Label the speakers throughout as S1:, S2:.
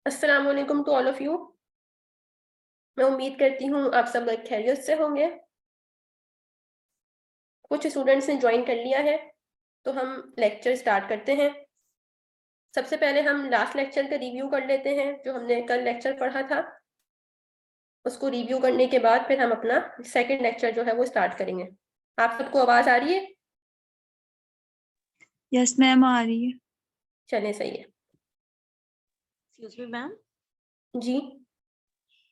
S1: अस्सलाम वालेकुम to all of you. मैं उम्मीद करती हूँ आप सब लोग खैरियत से होंगे। कुछ स्टूडेंट्स ने ज्वाइन कर लिया है, तो हम लेक्चर स्टार्ट करते हैं। सबसे पहले हम लास्ट लेक्चर का रिव्यू कर लेते हैं, जो हमने कल लेक्चर पढ़ा था। उसको रिव्यू करने के बाद फिर हम अपना सेकंड लेक्चर जो है वो स्टार्ट करेंगे। आप सबको आवाज आ रही है?
S2: यस मैम, आ रही है।
S1: चलें, सही है
S3: एक्सक्यूज मी मैम।
S1: जी।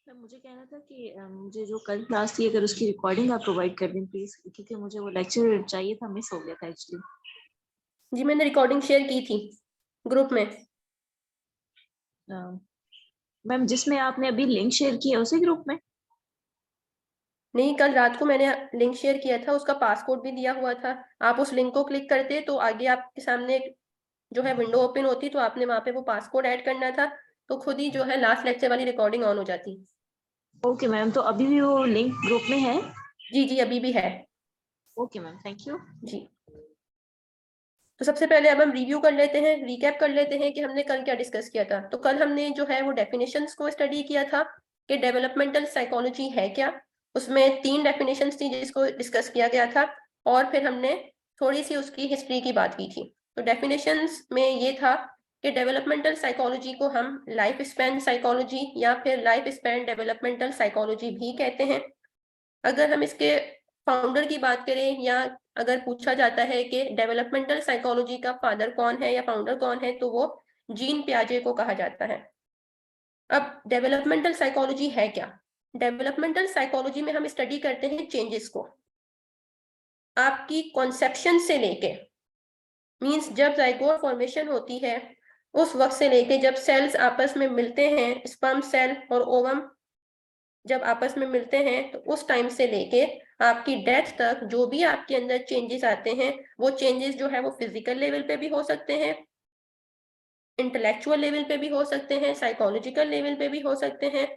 S3: मैम मुझे कहना था कि मुझे जो कल क्लास थी अगर उसकी रिकॉर्डिंग आप प्रोवाइड कर दें प्लीज, क्योंकि मुझे वो लेक्चर चाहिए था, मिस हो गया था एक्चुअली।
S1: जी, मैंने रिकॉर्डिंग शेयर की थी ग्रुप में।
S3: मैम जिसमें आपने अभी लिंक शेयर किया उसी ग्रुप में?
S1: नहीं, कल रात को मैंने लिंक शेयर किया था, उसका पासकोड भी दिया हुआ था। आप उस लिंक को क्लिक करते तो आगे आपके सामने जो है विंडो ओपन होती, तो आपने वहां पे वो पासकोड ऐड करना था, तो खुद ही जो है लास्ट लेक्चर वाली रिकॉर्डिंग ऑन हो जाती।
S3: ओके मैम, तो अभी भी वो लिंक ग्रुप में है?
S1: जी जी, अभी भी है।
S3: Okay ma'am, thank you.
S1: जी, तो सबसे पहले अब हम रिव्यू कर लेते हैं, रिकैप कर लेते हैं कि हमने कल क्या डिस्कस किया था। तो कल हमने जो है वो डेफिनेशंस को स्टडी किया था कि डेवलपमेंटल साइकोलॉजी है क्या। उसमें 3 डेफिनेशंस थी जिसको डिस्कस किया गया था, और फिर हमने थोड़ी सी उसकी हिस्ट्री की बात की थी। तो डेफिनेशंस में ये था कि डेवलपमेंटल साइकोलॉजी को हम लाइफ स्पैन साइकोलॉजी या फिर लाइफ स्पैन डेवलपमेंटल साइकोलॉजी भी कहते हैं। अगर हम इसके फाउंडर की बात करें, या अगर पूछा जाता है कि डेवलपमेंटल साइकोलॉजी का फादर कौन है या फाउंडर कौन है, तो वो जीन पियाजे को कहा जाता है। अब डेवलपमेंटल साइकोलॉजी है क्या? डेवलपमेंटल साइकोलॉजी में हम स्टडी करते हैं चेंजेस को, आपकी कॉन्सेप्शन से लेके, मींस जब जाइगोट फॉर्मेशन होती है उस वक्त से लेके जब सेल्स आपस में मिलते हैं, स्पर्म सेल और ओवम जब आपस में मिलते हैं, तो उस टाइम से लेके आपकी डेथ तक जो भी आपके अंदर चेंजेस आते हैं, वो चेंजेस जो है वो फिजिकल लेवल पे भी हो सकते हैं, इंटेलेक्चुअल लेवल पे भी हो सकते हैं, साइकोलॉजिकल लेवल पे भी हो सकते हैं,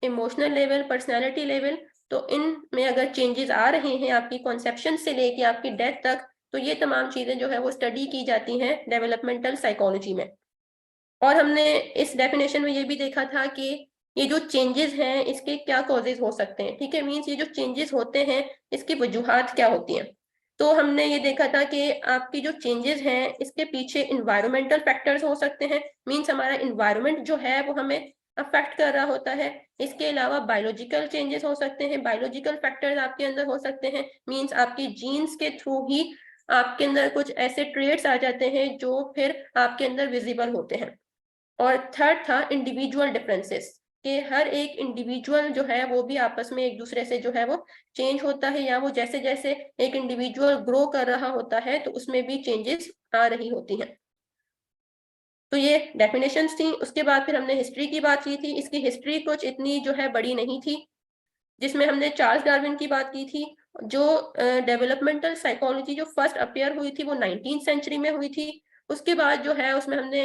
S1: इमोशनल लेवल, पर्सनैलिटी लेवल। तो इन में अगर चेंजेस आ रहे हैं आपकी कॉन्सेप्शन से लेके आपकी डेथ तक, तो ये तमाम चीजें जो है वो स्टडी की जाती हैं डेवलपमेंटल साइकोलॉजी में। और हमने इस डेफिनेशन में ये भी देखा था कि ये जो चेंजेस हैं इसके क्या कॉजेज हो सकते हैं। ठीक है, मींस ये जो चेंजेस होते हैं इसकी वजूहात क्या होती हैं। तो हमने ये देखा था कि आपकी जो चेंजेस हैं इसके पीछे इन्वायरमेंटल फैक्टर्स हो सकते हैं, मींस हमारा इन्वायरमेंट जो है वो हमें अफेक्ट कर रहा होता है। इसके अलावा बायोलॉजिकल चेंजेस हो सकते हैं, बायोलॉजिकल फैक्टर्स आपके अंदर हो सकते हैं, मींस आपकी जीन्स के थ्रू ही आपके अंदर कुछ ऐसे ट्रेट्स आ जाते हैं जो फिर आपके अंदर विजिबल होते हैं। और थर्ड था इंडिविजुअल डिफरेंसेस, कि हर एक इंडिविजुअल जो है वो भी आपस में एक दूसरे से जो है वो चेंज होता है, या वो जैसे जैसे एक इंडिविजुअल ग्रो कर रहा होता है तो उसमें भी चेंजेस आ रही होती हैं। तो ये डेफिनेशंस थी। उसके बाद फिर हमने हिस्ट्री की बात की थी। इसकी हिस्ट्री कुछ इतनी जो है बड़ी नहीं थी, जिसमें हमने चार्ल्स डार्विन की बात की थी। जो डेवलपमेंटल साइकोलॉजी जो फर्स्ट अपेयर हुई थी वो 19th सेंचुरी में हुई थी। उसके बाद जो है उसमें हमने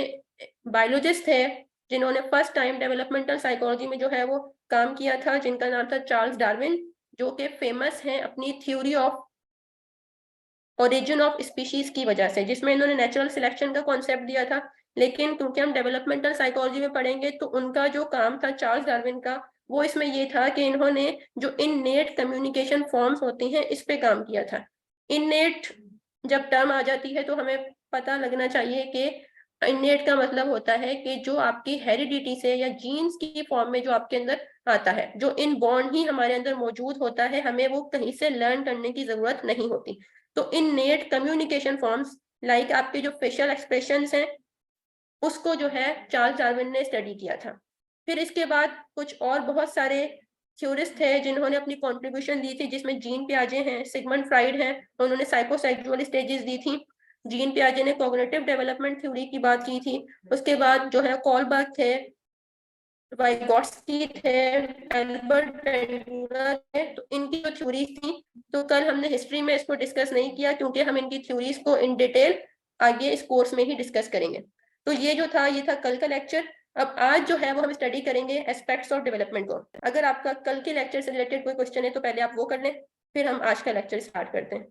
S1: बायोलॉजिस्ट थे जिन्होंने फर्स्ट टाइम डेवलपमेंटल साइकोलॉजी में जो है वो काम किया था, जिनका नाम था चार्ल्स डार्विन, जो कि फेमस हैं अपनी theory of origin of species की वजह से, जिसमें इन्होंने नेचुरल सिलेक्शन का कॉन्सेप्ट दिया था। लेकिन क्योंकि हम डेवलपमेंटल साइकोलॉजी में पढ़ेंगे तो उनका जो काम था चार्ल्स डार्विन का, वो इसमें ये था कि इन्होंने जो इननेट कम्युनिकेशन फॉर्म्स होती हैं इस पे काम किया था। इननेट जब टर्म आ जाती है तो हमें पता लगना चाहिए कि इननेट का मतलब होता है कि जो आपकी हेरिडिटी से या जीन्स की फॉर्म में जो आपके अंदर आता है, जो इन बॉन्ड ही हमारे अंदर मौजूद होता है, हमें वो कहीं से लर्न करने की जरूरत नहीं होती। तो इननेट कम्युनिकेशन फॉर्म्स लाइक आपके जो फेशियल एक्सप्रेशंस हैं, उसको जो है चार्ल्स डार्विन ने स्टडी किया था। फिर इसके बाद कुछ और बहुत सारे थ्योरिस्ट थे जिन्होंने अपनी कंट्रीब्यूशन दी थी, जिसमें जीन पियाजे हैं, सिगमंड फ्राइड हैं, उन्होंने साइकोसेक्सुअल स्टेजेस दी थी। जीन पियाजे ने कॉग्निटिव डेवलपमेंट थ्योरी की बात की थी। उसके बाद जो है कॉलबर्ग थे, वाइगॉट्स्की थे, एल्बर्ट बेंडूरा थे। तो इनकी जो थ्योरीज थी, तो कल हमने हिस्ट्री में इसको डिस्कस नहीं किया क्योंकि हम इनकी थ्योरीज को इन डिटेल आगे इस कोर्स में ही डिस्कस करेंगे। तो ये जो था ये था कल का लेक्चर। अब आज जो है वो हम स्टडी करेंगे एस्पेक्ट्स ऑफ डेवलपमेंट को। अगर आपका कल के लेक्चर से रिलेटेड कोई क्वेश्चन है तो पहले आप वो कर लें, फिर हम आज का लेक्चर स्टार्ट करते हैं।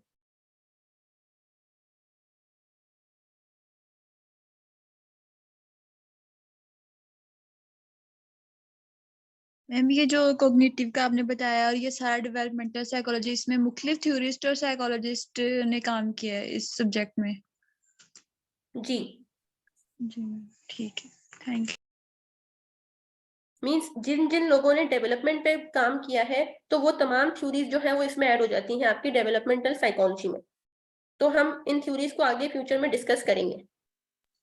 S2: मैम ये जो कॉग्निटिव का आपने बताया और ये सारा डेवलपमेंटल साइकोलॉजी, इसमें मुख्तलिफ थ्योरिस्ट और साइकोलॉजिस्ट ने काम किया है इस सब्जेक्ट में।
S1: जी
S2: जी ठीक है, थैंक यू।
S1: मींस जिन जिन लोगों ने डेवलपमेंट पे काम किया है तो वो तमाम थ्योरीज जो है वो इसमें ऐड हो जाती हैं आपकी डेवलपमेंटल साइकोलॉजी में। तो हम इन थ्योरीज को आगे फ्यूचर में डिस्कस करेंगे।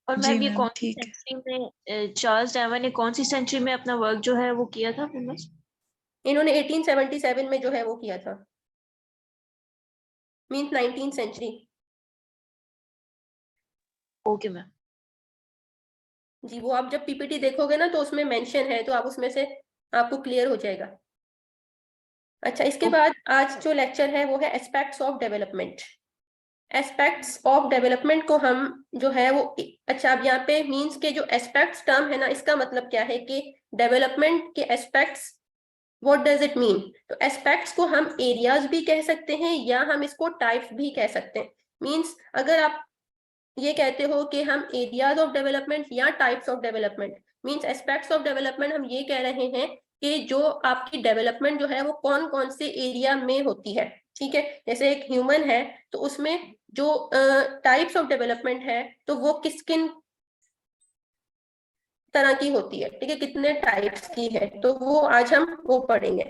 S3: और
S2: जी
S3: मैम ये
S2: मैम
S3: कौन सी
S2: ठीक है।
S3: सेंचुरी में चार्ल्स डार्विन ने कौन सी सेंचुरी में अपना वर्क जो है वो किया था फेमस?
S1: इन्होंने 1877 में जो है वो किया था, means 19th century.
S3: Okay ma'am.
S1: जी वो आप जब पीपीटी देखोगे ना तो उसमें मेंशन है, तो आप उसमें से आपको क्लियर हो जाएगा। अच्छा, इसके बाद आज जो लेक्चर है वो है aspects of development. Aspects of development को हम जो है वो, अच्छा अब यहाँ पे मींस के जो एस्पेक्ट्स टर्म है ना, इसका मतलब क्या है कि डेवलपमेंट के aspects, what does it mean. तो एस्पेक्ट्स को हम एरियाज भी कह सकते हैं या हम इसको टाइप्स भी कह सकते हैं। मींस अगर आप ये कहते हो कि हम एरियाज ऑफ डेवलपमेंट या types of development, means aspects of development, हम ये कह रहे हैं कि जो आपकी डेवलपमेंट जो है वो कौन कौन से एरिया में होती है। ठीक है, जैसे एक ह्यूमन है तो उसमें जो टाइप्स ऑफ डेवलपमेंट है तो वो किस किन तरह की होती है, ठीक है, कितने टाइप्स की है, तो वो आज हम वो पढ़ेंगे।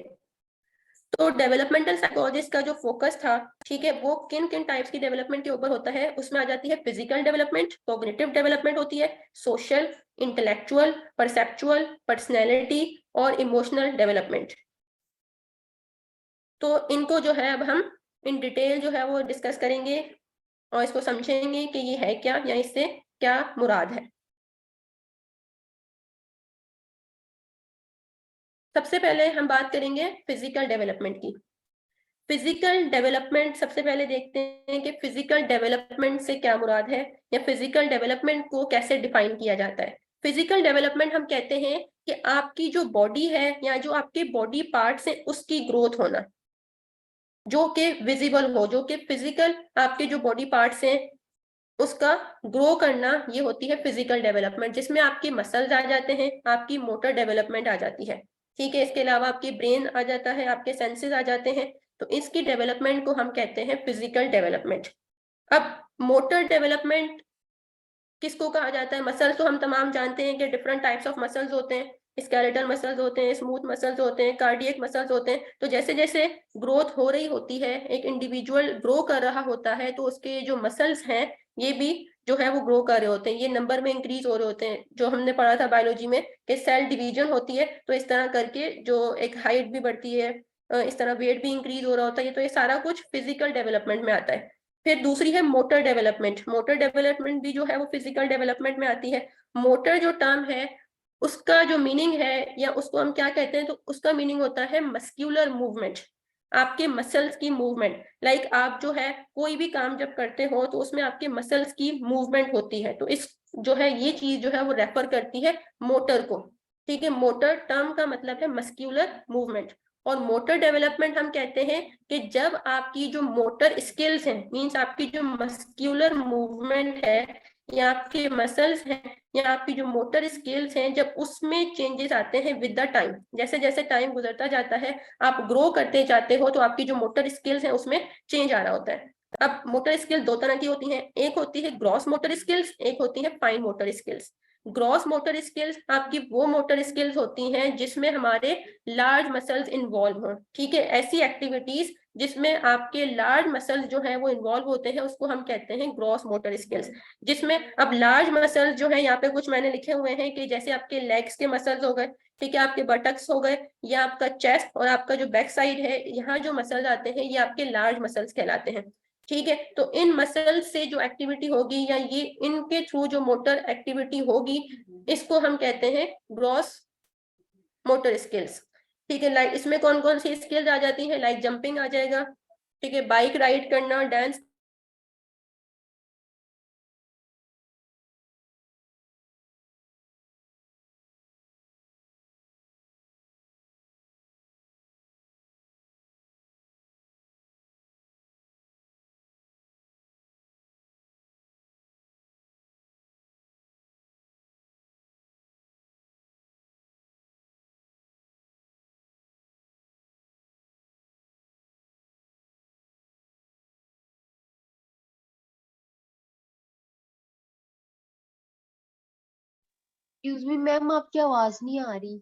S1: तो डेवलपमेंटल साइकोलॉजिस्ट का जो फोकस था, ठीक है, वो किन किन टाइप्स की डेवलपमेंट के ऊपर होता है, उसमें आ जाती है फिजिकल डेवलपमेंट, कॉग्निटिव डेवलपमेंट होती है, सोशल, इंटेलेक्चुअल, परसेप्चुअल, पर्सनैलिटी और इमोशनल डेवलपमेंट। तो इनको जो है अब हम इन डिटेल जो है वो डिस्कस करेंगे और इसको समझेंगे कि ये है क्या या इससे क्या मुराद है। सबसे पहले हम बात करेंगे फिजिकल डेवलपमेंट की। फिजिकल डेवलपमेंट सबसे पहले देखते हैं कि फिजिकल डेवलपमेंट से क्या मुराद है या फिजिकल डेवलपमेंट को कैसे डिफाइन किया जाता है। फिजिकल डेवलपमेंट हम कहते हैं कि आपकी जो बॉडी है या जो आपके बॉडी पार्ट्स हैं उसकी ग्रोथ होना, जो कि विजिबल हो, जो कि फिजिकल आपके जो बॉडी पार्ट्स हैं उसका ग्रो करना, ये होती है फिजिकल डेवलपमेंट, जिसमें आपके मसल्स आ जाते हैं, आपकी मोटर डेवलपमेंट आ जाती है। ठीक है, इसके अलावा आपकी ब्रेन आ जाता है, आपके सेंसेस आ जाते हैं, तो इसकी डेवलपमेंट को हम कहते हैं फिजिकल डेवलपमेंट। अब मोटर डेवलपमेंट किसको कहा जाता है? मसल्स तो हम तमाम जानते हैं कि डिफरेंट टाइप्स ऑफ मसल्स होते हैं, स्केलेटल मसल्स होते हैं, स्मूथ मसल्स होते हैं, कार्डियक मसल्स होते हैं। तो जैसे जैसे ग्रोथ हो रही होती है, एक इंडिविजुअल ग्रो कर रहा होता है, तो उसके जो मसल्स हैं ये भी जो है वो ग्रो कर रहे होते हैं, ये नंबर में इंक्रीज हो रहे होते हैं। जो हमने पढ़ा था बायोलॉजी में कि सेल डिवीजन होती है, तो इस तरह करके जो एक हाइट भी बढ़ती है, इस तरह वेट भी इंक्रीज हो रहा होता है, तो ये सारा कुछ फिजिकल डेवलपमेंट में आता है। फिर दूसरी है मोटर डेवलपमेंट। मोटर डेवलपमेंट भी जो है वो फिजिकल डेवलपमेंट में आती है। मोटर जो टर्म है उसका जो मीनिंग है या उसको हम क्या कहते हैं, तो उसका मीनिंग होता है मस्क्यूलर मूवमेंट, आपके मसल्स की मूवमेंट। लाइक आप जो है कोई भी काम जब करते हो तो उसमें आपके मसल्स की मूवमेंट होती है, तो इस जो है ये चीज जो है वो रेफर करती है मोटर को। ठीक है, मोटर टर्म का मतलब है मस्क्यूलर मूवमेंट। और मोटर डेवलपमेंट हम कहते हैं कि जब आपकी जो मोटर स्किल्स हैं, मींस आपकी जो मस्क्यूलर मूवमेंट है या आपके मसल्स हैं या आपकी जो मोटर स्किल्स हैं, जब उसमें चेंजेस आते हैं विद द टाइम, जैसे जैसे टाइम गुजरता जाता है आप ग्रो करते जाते हो, तो आपकी जो मोटर स्किल्स हैं उसमें चेंज आ रहा होता है। अब मोटर स्किल दो तरह की होती हैं, एक होती है ग्रॉस मोटर स्किल्स, एक होती है fine motor skills. Gross motor skills आपकी वो मोटर स्किल्स होती हैं जिसमें हमारे लार्ज मसल्स इन्वॉल्व हो। ठीक है, ऐसी एक्टिविटीज जिसमें आपके लार्ज मसल्स जो है वो इन्वॉल्व होते हैं उसको हम कहते हैं ग्रॉस मोटर स्किल्स। जिसमें अब लार्ज मसल्स जो है यहाँ पे कुछ मैंने लिखे हुए हैं कि जैसे आपके लेग्स के मसल्स हो गए, ठीक है, आपके बटक्स हो गए, या आपका चेस्ट और आपका जो बैक साइड है, यहाँ जो मसल्स आते हैं ये आपके लार्ज मसल्स कहलाते हैं। ठीक है, तो इन मसल से जो एक्टिविटी होगी या ये इनके थ्रू जो मोटर एक्टिविटी होगी इसको हम कहते हैं ग्रॉस मोटर स्किल्स। ठीक है, लाइक इसमें कौन कौन सी स्किल्स आ जाती है, लाइक जंपिंग आ जाएगा, ठीक है, बाइक राइड करना, डांस
S4: एक्सक्यूज मी मैम, आपकी आवाज नहीं आ रही।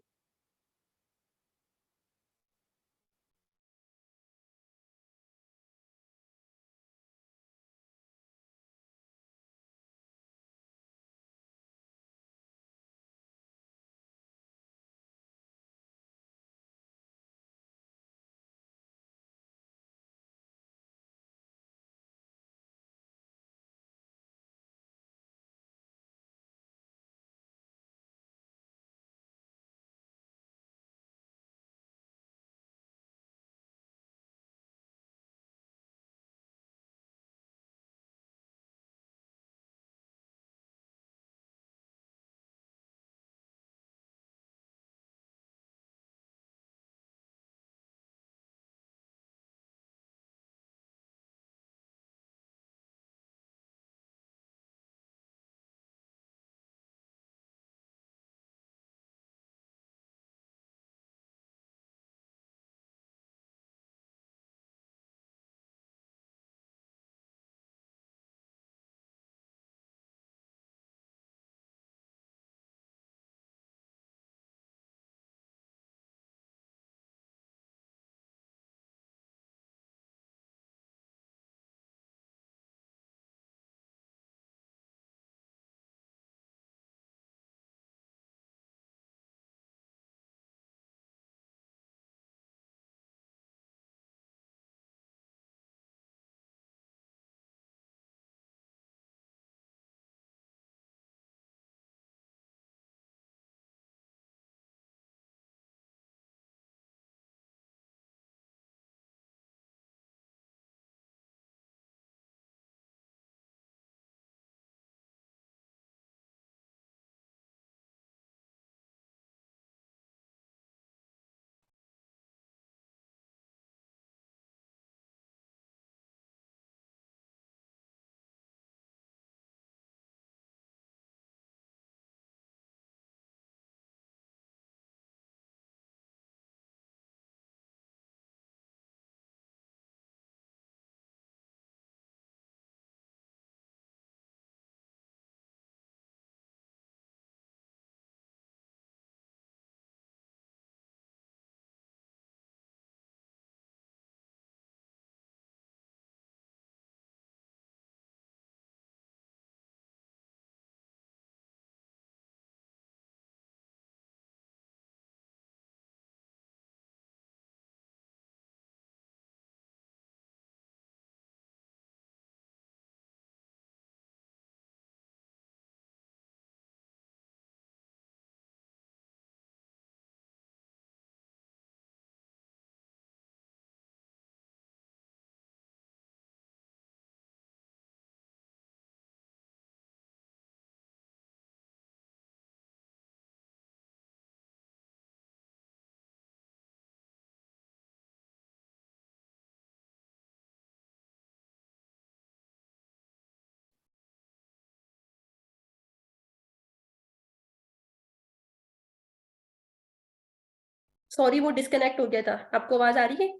S1: सॉरी, वो डिस्कनेक्ट हो गया था। आपको आवाज आ रही है?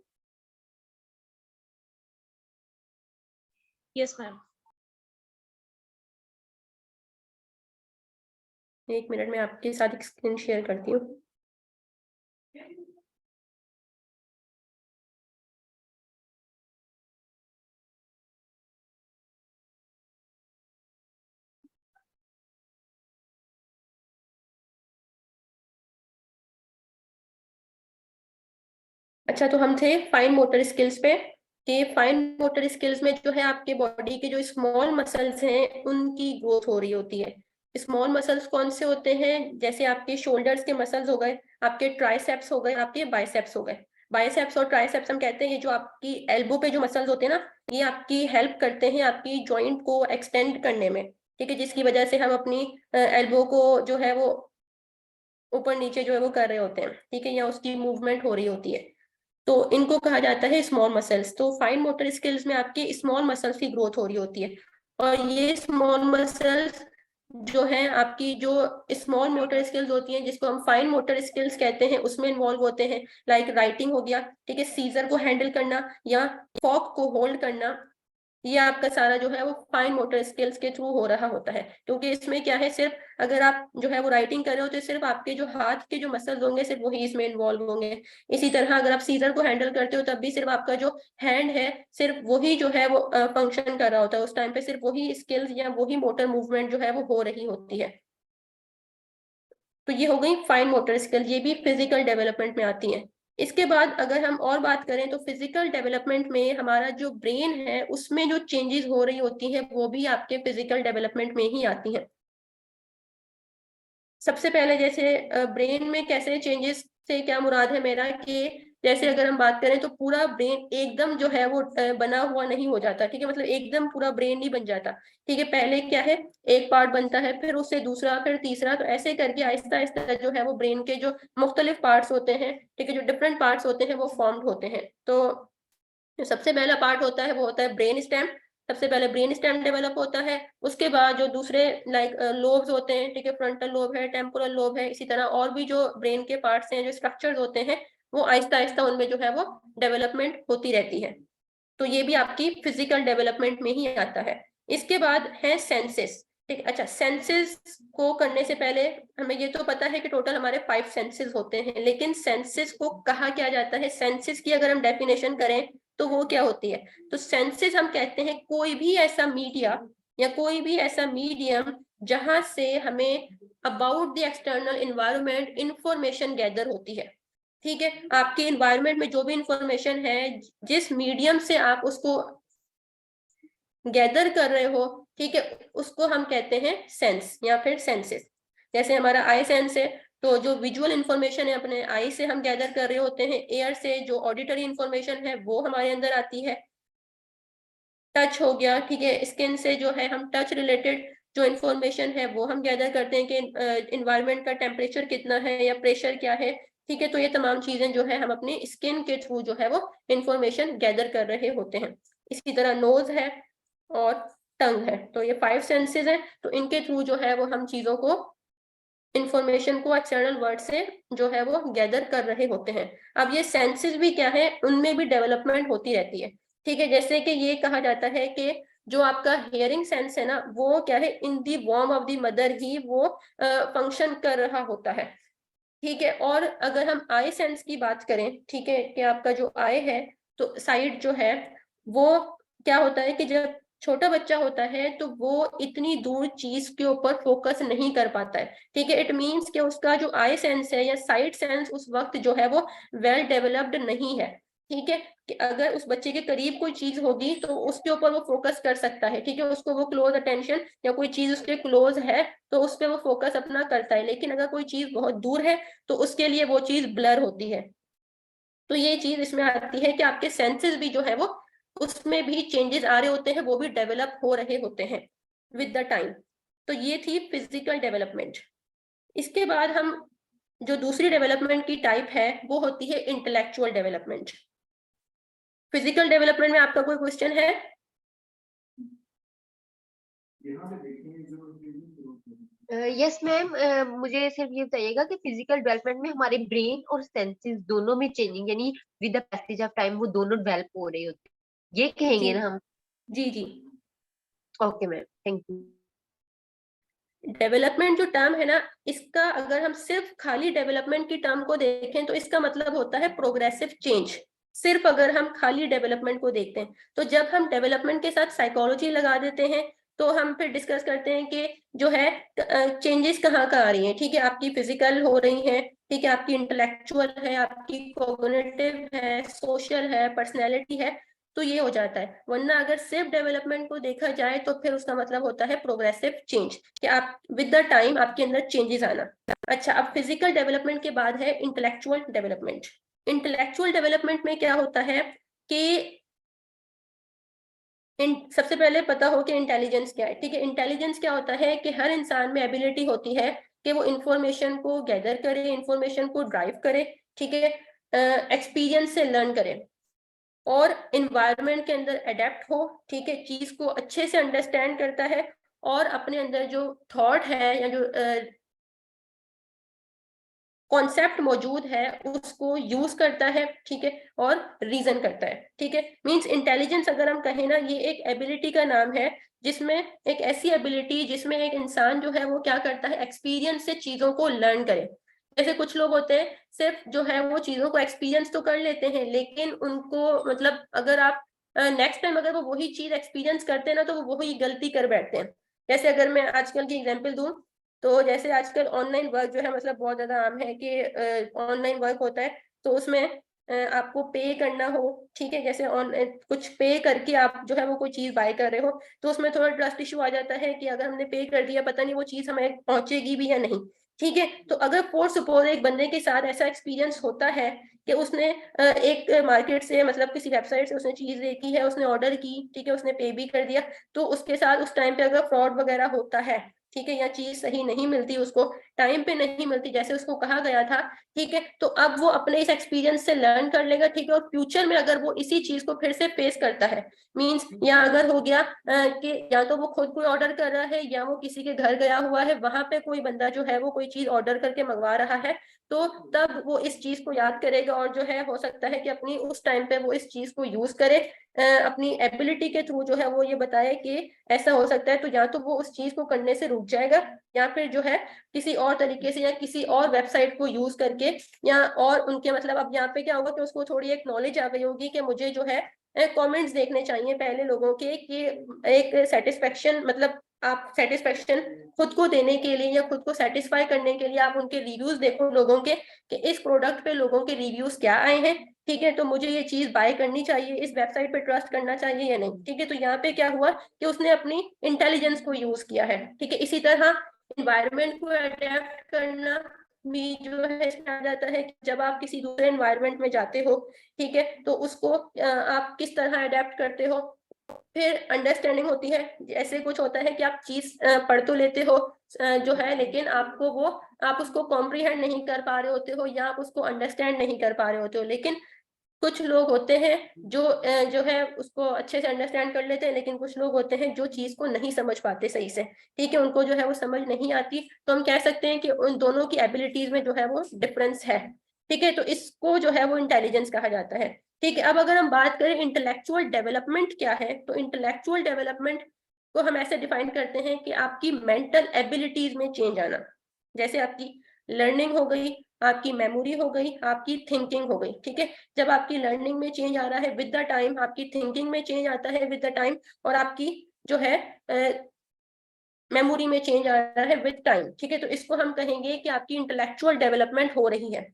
S3: Yes ma'am.
S1: 1 मिनट में आपके साथ एक स्क्रीन शेयर करती हूँ। अच्छा, तो हम थे फाइन मोटर स्किल्स पे कि फाइन मोटर स्किल्स में जो है आपके बॉडी के जो स्मॉल मसल्स हैं उनकी ग्रोथ हो रही होती है। स्मॉल मसल्स कौन से होते हैं? जैसे आपके शोल्डर्स के मसल्स हो गए, आपके ट्राइसेप्स हो गए, आपके बाइसेप्स हो गए। बाइसेप्स और ट्राइसेप्स हम कहते हैं ये जो आपकी एल्बो पे जो मसल्स होते हैं ना, ये आपकी हेल्प करते हैं आपकी जॉइंट को एक्सटेंड करने में, ठीक है, जिसकी वजह से हम अपनी एल्बो को जो है वो ऊपर नीचे जो है वो कर रहे होते हैं, ठीक है, या उसकी मूवमेंट हो रही होती है। तो इनको कहा जाता है स्मॉल मसल्स। तो फाइन मोटर स्किल्स में आपकी स्मॉल मसल्स की ग्रोथ हो रही होती है, और ये स्मॉल मसल्स जो है आपकी जो स्मॉल मोटर स्किल्स होती हैं जिसको हम फाइन मोटर स्किल्स कहते हैं उसमें इन्वॉल्व होते हैं। लाइक राइटिंग हो गया, ठीक है, सीजर को हैंडल करना या फॉक को होल्ड करना, ये आपका सारा जो है वो फाइन मोटर स्किल्स के थ्रू हो रहा होता है, क्योंकि इसमें क्या है, सिर्फ अगर आप जो है वो राइटिंग कर रहे हो तो सिर्फ आपके जो हाथ के जो मसल्स होंगे सिर्फ वही इसमें इन्वॉल्व होंगे। इसी तरह अगर आप सीजर को हैंडल करते हो तब भी सिर्फ आपका जो हैंड है सिर्फ वही जो है वो फंक्शन कर रहा होता है, उस टाइम पे सिर्फ वही स्किल्स या वही मोटर मूवमेंट जो है वो हो रही होती है। तो ये हो गई फाइन मोटर स्किल, ये भी फिजिकल डेवलपमेंट में आती है। इसके बाद अगर हम और बात करें तो फिजिकल डेवलपमेंट में हमारा जो ब्रेन है उसमें जो चेंजेस हो रही होती हैं वो भी आपके फिजिकल डेवलपमेंट में ही आती हैं। सबसे पहले जैसे ब्रेन में कैसे चेंजेस से क्या मुराद है मेरा, कि जैसे अगर हम बात करें तो पूरा ब्रेन एकदम जो है वो बना हुआ नहीं हो जाता, ठीक है, मतलब एकदम पूरा ब्रेन नहीं बन जाता, ठीक है। पहले क्या है, एक पार्ट बनता है, फिर उससे दूसरा, फिर तीसरा, तो ऐसे करके आहिस्ता आहिस्ता जो है वो ब्रेन के जो मुख्तलिफ पार्ट्स होते हैं, ठीक है, जो डिफरेंट पार्ट्स होते हैं वो फॉर्म्ड होते हैं। तो जो सबसे पहला पार्ट होता है वो होता है ब्रेन स्टेम। सबसे पहले ब्रेन स्टेम डेवलप होता है, उसके बाद जो दूसरे लाइक लोब्स होते हैं, ठीक है, फ्रंटल लोब है, टेम्पोरल लोब है, इसी तरह और भी जो ब्रेन के पार्ट्स हैं, जो स्ट्रक्चर्स होते हैं, वो आहिस्ता आहिस्ता उनमें जो है वो डेवलपमेंट होती रहती है। तो ये भी आपकी फिजिकल डेवलपमेंट में ही आता है। इसके बाद है सेंसेस, ठीक। अच्छा, सेंसेस को करने से पहले हमें ये तो पता है कि टोटल हमारे 5 सेंसेस होते हैं, लेकिन सेंसेस को कहा क्या जाता है, सेंसेस की अगर हम डेफिनेशन करें तो वो क्या होती है, तो सेंसेस हम कहते हैं कोई भी ऐसा मीडिया या कोई भी ऐसा मीडियम जहां से हमें about the external environment information gather होती है, ठीक है। आपके एनवायरनमेंट में जो भी इंफॉर्मेशन है, जिस मीडियम से आप उसको गैदर कर रहे हो, ठीक है, उसको हम कहते हैं सेंस या फिर सेंसेस। जैसे हमारा आई सेंस है, तो जो विजुअल इंफॉर्मेशन है अपने आई से हम गैदर कर रहे होते हैं, एयर से जो ऑडिटरी इंफॉर्मेशन है वो हमारे अंदर आती है, टच हो गया, ठीक है, स्किन से जो है हम टच रिलेटेड जो इंफॉर्मेशन है वो हम गैदर करते हैं कि इन्वायरमेंट का टेम्परेचर कितना है या प्रेशर क्या है, ठीक है। तो ये तमाम चीजें जो है हम अपनी स्किन के थ्रू जो है वो इंफॉर्मेशन गैदर कर रहे होते हैं। इसी तरह नोज है और टंग है, तो ये 5 सेंसेस हैं, तो इनके थ्रू जो है वो हम चीजों को, इंफॉर्मेशन को एक्सटर्नल वर्ड से जो है वो गैदर कर रहे होते हैं। अब ये सेंसेस भी क्या है, उनमें भी डेवलपमेंट होती रहती है, ठीक है। जैसे कि ये कहा जाता है कि जो आपका हियरिंग सेंस है ना, वो क्या है, इन दी वॉर्म ऑफ द मदर ही वो फंक्शन कर रहा होता है, ठीक है। और अगर हम आई सेंस की बात करें, ठीक है, कि आपका जो आई है, तो साइड जो है वो क्या होता है कि जब छोटा बच्चा होता है तो वो इतनी दूर चीज के ऊपर फोकस नहीं कर पाता है, ठीक है। इट मीन्स कि उसका जो आई सेंस है या साइड सेंस उस वक्त जो है वो वेल डेवलप्ड नहीं है, ठीक है। कि अगर उस बच्चे के करीब कोई चीज होगी तो उसके ऊपर वो फोकस कर सकता है, ठीक है, उसको वो क्लोज अटेंशन, या कोई चीज उसके क्लोज है तो उस पर वो फोकस अपना करता है। लेकिन अगर कोई चीज बहुत दूर है तो उसके लिए वो चीज ब्लर होती है। तो ये चीज इसमें आती है कि आपके सेंसेस भी जो है वो, उसमें भी चेंजेस आ रहे होते हैं, वो भी डेवलप हो रहे होते हैं विद द टाइम। तो ये थी फिजिकल डेवलपमेंट। इसके बाद हम जो दूसरी डेवलपमेंट की टाइप है वो होती है इंटेलेक्चुअल डेवलपमेंट। फिजिकल डेवलपमेंट में आपका कोई क्वेश्चन है?
S4: यस मैम, मुझे सिर्फ ये बताइएगा कि फिजिकल डेवलपमेंट में हमारे ब्रेन और सेंसेस दोनों में चेंजिंग, यानी with the passage of time वो दोनों डेवलप हो रहे होते हैं, ये कहेंगे
S1: जी
S4: ना हम?
S1: जी जी।
S4: Okay ma'am, thank you.
S1: Development जो टर्म है ना, इसका अगर हम सिर्फ खाली डेवलपमेंट की टर्म को देखें तो इसका मतलब होता है प्रोग्रेसिव चेंज। सिर्फ अगर हम खाली डेवलपमेंट को देखते हैं, तो जब हम डेवलपमेंट के साथ साइकोलॉजी लगा देते हैं तो हम फिर डिस्कस करते हैं कि जो है चेंजेस कहाँ कहाँ आ रही हैं, ठीक है, आपकी फिजिकल हो रही हैं, ठीक है, आपकी इंटेलेक्चुअल है, आपकी कॉग्निटिव है, सोशल है, पर्सनैलिटी है, तो ये हो जाता है। वरना अगर सिर्फ डेवलपमेंट को देखा जाए तो फिर उसका मतलब होता है प्रोग्रेसिव चेंज, कि आप विद द टाइम आपके अंदर चेंजेस आना। अच्छा, अब फिजिकल डेवलपमेंट के बाद है इंटेलेक्चुअल डेवलपमेंट। इंटेलेक्चुअल डेवलपमेंट में क्या होता है कि सबसे पहले पता हो कि इंटेलिजेंस क्या है, ठीक है। इंटेलिजेंस क्या होता है कि हर इंसान में एबिलिटी होती है कि वो इंफॉर्मेशन को गैदर करे, इंफॉर्मेशन को ड्राइव करे, ठीक है, एक्सपीरियंस से लर्न करे और इन्वायरमेंट के अंदर अडेप्ट हो, ठीक है, चीज को अच्छे से अंडरस्टैंड करता है और अपने अंदर जो थॉट है या जो कॉन्सेप्ट मौजूद है उसको यूज करता है, ठीक है, और रीजन करता है, ठीक है। मींस इंटेलिजेंस अगर हम कहें ना, ये एक एबिलिटी का नाम है जिसमें एक ऐसी एबिलिटी जिसमें एक इंसान जो है वो क्या करता है, एक्सपीरियंस से चीजों को लर्न करे। जैसे कुछ लोग होते हैं सिर्फ जो है वो चीजों को एक्सपीरियंस तो कर लेते हैं, लेकिन उनको मतलब अगर आप नेक्स्ट टाइम अगर वो वही चीज एक्सपीरियंस करते हैं ना तो वो वही गलती कर बैठते हैं। जैसे अगर मैं आजकल की एग्जांपल दूं, तो जैसे आजकल ऑनलाइन वर्क जो है मतलब बहुत ज्यादा आम है कि ऑनलाइन वर्क होता है, तो उसमें आपको पे करना हो, ठीक है, जैसे ऑन कुछ पे करके आप जो है वो कोई चीज बाय कर रहे हो, तो उसमें थोड़ा ट्रस्ट इशू आ जाता है कि अगर हमने पे कर दिया पता नहीं वो चीज हमें पहुंचेगी भी या नहीं, ठीक है। तो अगर फॉर सपोज एक बंदे के साथ ऐसा एक्सपीरियंस होता है कि उसने एक मार्केट से मतलब किसी वेबसाइट से उसने चीज देखी है, उसने ऑर्डर की, ठीक है, उसने पे भी कर दिया, तो उसके साथ उस टाइम पे अगर फ्रॉड वगैरह होता है, ठीक है, या चीज सही नहीं मिलती उसको, टाइम पे नहीं मिलती जैसे उसको कहा गया था, ठीक है, तो अब वो अपने इस एक्सपीरियंस से लर्न कर लेगा, ठीक है, और फ्यूचर में अगर वो इसी चीज को फिर से फेस करता है, मींस या अगर हो गया कि या तो वो खुद कोई ऑर्डर कर रहा है या वो किसी के घर गया हुआ है, वहां पे कोई बंदा जो है वो कोई चीज ऑर्डर करके मंगवा रहा है, तो तब वो इस चीज को याद करेगा और जो है हो सकता है कि अपनी उस टाइम पे वो इस चीज को यूज करे, अपनी एबिलिटी के थ्रू जो है वो ये बताए कि ऐसा हो सकता है, तो या तो वो उस चीज को करने से रुक जाएगा या फिर जो है किसी और तरीके से या किसी और वेबसाइट को यूज करके, या और उनके मतलब अब यहाँ पे क्या होगा कि उसको थोड़ी एक नॉलेज आ गई होगी कि मुझे जो है कमेंट्स देखने चाहिए पहले लोगों के, कि एक सेटिस्फेक्शन मतलब आप सेटिस्फेक्शन खुद को देने के लिए या खुद को सेटिस्फाई करने के लिए आप उनके रिव्यूज देखो लोगों के, कि इस प्रोडक्ट पे लोगों के रिव्यूज क्या आए हैं, ठीक है, तो मुझे ये चीज बाय करनी चाहिए, इस वेबसाइट पे ट्रस्ट करना चाहिए या नहीं, ठीक है। तो यहाँ पे क्या हुआ कि उसने अपनी इंटेलिजेंस को यूज किया है, ठीक है। इसी तरह इन्वायरमेंट को अडेप्ट करना भी जो है इसमें आ जाता है कि जब आप किसी दूसरे इन्वायरमेंट में जाते हो, ठीक है, तो उसको आप किस तरह अडेप्ट करते हो। फिर अंडरस्टैंडिंग होती है, ऐसे कुछ होता है कि आप चीज पढ़ तो लेते हो जो है, लेकिन आपको वो आप उसको कॉम्प्रीहेंड नहीं कर पा रहे होते हो या आप उसको अंडरस्टैंड नहीं कर पा रहे होते हो, लेकिन कुछ लोग होते हैं जो है उसको अच्छे से अंडरस्टैंड कर लेते हैं, लेकिन कुछ लोग होते हैं जो चीज को नहीं समझ पाते सही से, ठीक है, उनको जो है वो समझ नहीं आती, तो हम कह सकते हैं कि उन दोनों की एबिलिटीज में जो है वो डिफरेंस है, ठीक है, तो इसको जो है वो इंटेलिजेंस कहा जाता है, ठीक है। अब अगर हम बात करें इंटेलेक्चुअल डेवलपमेंट क्या है, तो इंटेलेक्चुअल डेवलपमेंट को हम ऐसे डिफाइन करते हैं कि आपकी मेंटल एबिलिटीज में चेंज आना, जैसे आपकी लर्निंग हो गई, आपकी मेमोरी हो गई, आपकी थिंकिंग हो गई, ठीक है। जब आपकी लर्निंग में चेंज आ रहा है विद द टाइम, आपकी थिंकिंग में चेंज आता है विद द टाइम, और आपकी जो है मेमोरी में चेंज आ रहा है विद टाइम, ठीक है, तो इसको हम कहेंगे कि आपकी इंटेलेक्चुअल डेवलपमेंट हो रही है।